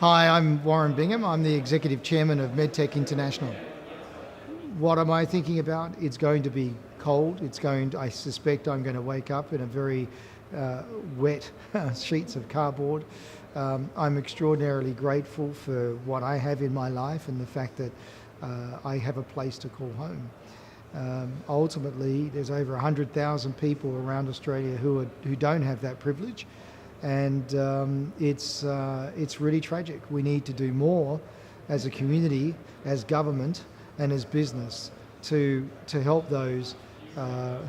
Hi, I'm Warren Bingham. I'm the Executive Chairman of MedTech International. What am I thinking about? It's going to be cold. I suspect I'm going to wake up in a very wet sheets of cardboard. I'm extraordinarily grateful for what I have in my life and the fact that I have a place to call home. Ultimately, there's over 100,000 people around Australia who don't have that privilege. And it's really tragic. We need to do more as a community, as government, and as business to help those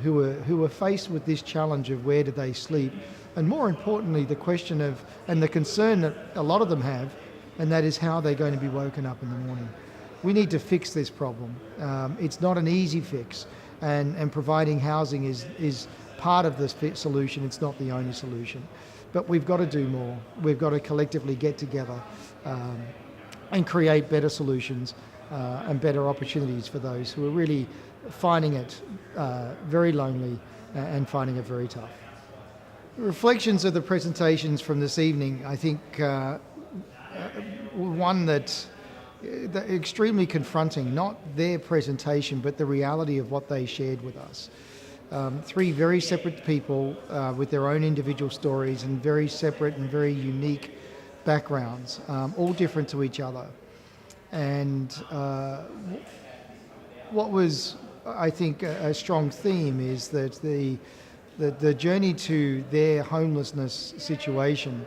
who are faced with this challenge of where do they sleep, and more importantly, the question of and the concern that a lot of them have, and that is how they're going to be woken up in the morning. We need to fix this problem. It's not an easy fix, and providing housing is part of the solution. It's not the only solution. But we've got to do more. We've got to collectively get together and create better solutions and better opportunities for those who are really finding it very lonely and finding it very tough. Reflections of the presentations from this evening, I think one that's extremely confronting, not their presentation, but the reality of what they shared with us. Three very separate people with their own individual stories and very separate and very unique backgrounds, all different to each other. And what was, I think, a strong theme is that the journey to their homelessness situation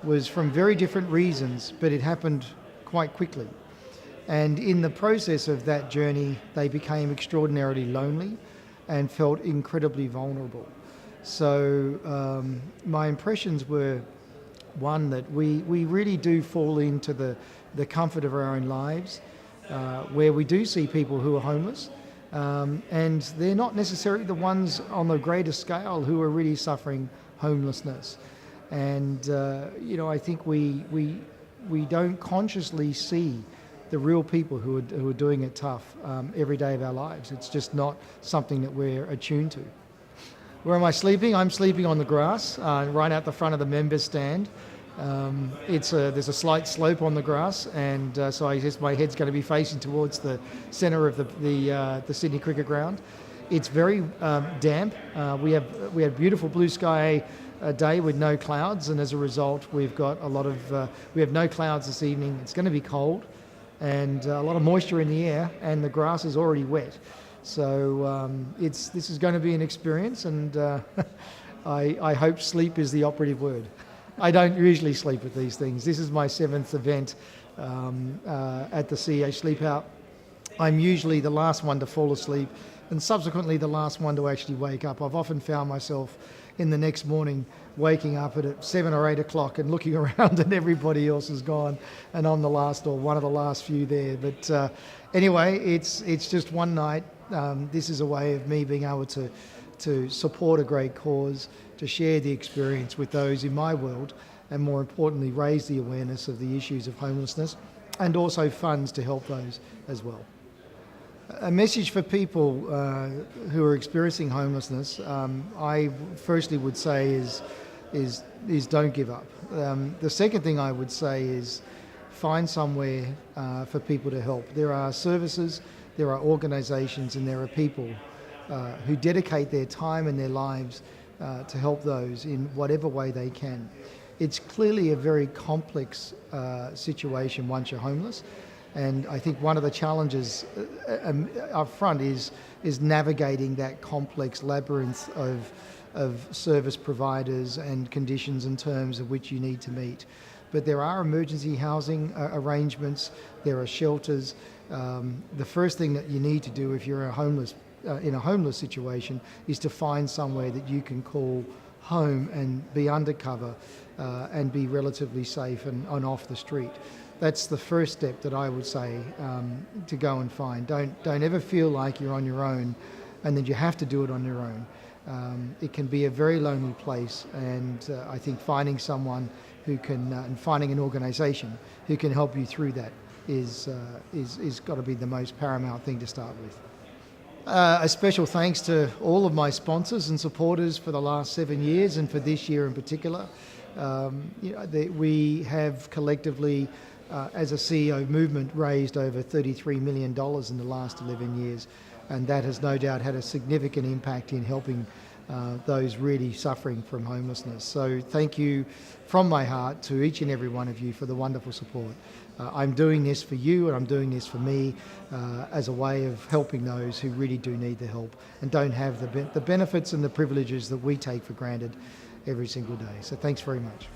was from very different reasons, but it happened quite quickly. And in the process of that journey, they became extraordinarily lonely and felt incredibly vulnerable. So my impressions were, one, that we really do fall into the comfort of our own lives, where we do see people who are homeless, and they're not necessarily the ones on the greater scale who are really suffering homelessness. And I think we don't consciously see the real people who are doing it tough every day of our lives. It's just not something that we're attuned to. Where am I sleeping? I'm sleeping on the grass, right out the front of the members stand. There's a slight slope on the grass, and so I guess my head's going to be facing towards the centre of the Sydney Cricket Ground. It's very damp. We had beautiful blue sky day with no clouds, and as a result, we've got we have no clouds this evening. It's going to be cold, and a lot of moisture in the air, and the grass is already wet. So this is going to be an experience, and I hope sleep is the operative word. I don't usually sleep at these things. This is my 7th event at the CEO Sleepout. I'm usually the last one to fall asleep, and subsequently the last one to actually wake up. I've often found myself in the next morning waking up at 7 or 8 o'clock and looking around and everybody else is gone, and I'm the last or one of the last few there. But anyway, it's just one night. This is a way of me being able to support a great cause, to share the experience with those in my world, and more importantly, raise the awareness of the issues of homelessness, and also funds to help those as well. A message for people who are experiencing homelessness, I firstly would say is don't give up. The second thing I would say is find somewhere for people to help. There are services, there are organisations, and there are people who dedicate their time and their lives to help those in whatever way they can. It's clearly a very complex situation once you're homeless. And I think one of the challenges up front is navigating that complex labyrinth of service providers and conditions and terms of which you need to meet. But there are emergency housing arrangements, there are shelters. The first thing that you need to do if you're in a homeless situation is to find somewhere that you can call home and be undercover and be relatively safe and off the street. That's the first step that I would say to go and find. Don't ever feel like you're on your own and that you have to do it on your own. It can be a very lonely place, and I think finding someone who can, and finding an organisation who can help you through that is got to be the most paramount thing to start with. A special thanks to all of my sponsors and supporters for the last 7 years and for this year in particular. We have collectively, as a CEO movement, raised over $33 million in the last 11 years, and that has no doubt had a significant impact in helping those really suffering from homelessness. So thank you from my heart to each and every one of you for the wonderful support. I'm doing this for you, and I'm doing this for me as a way of helping those who really do need the help and don't have the benefits and the privileges that we take for granted every single day. So thanks very much.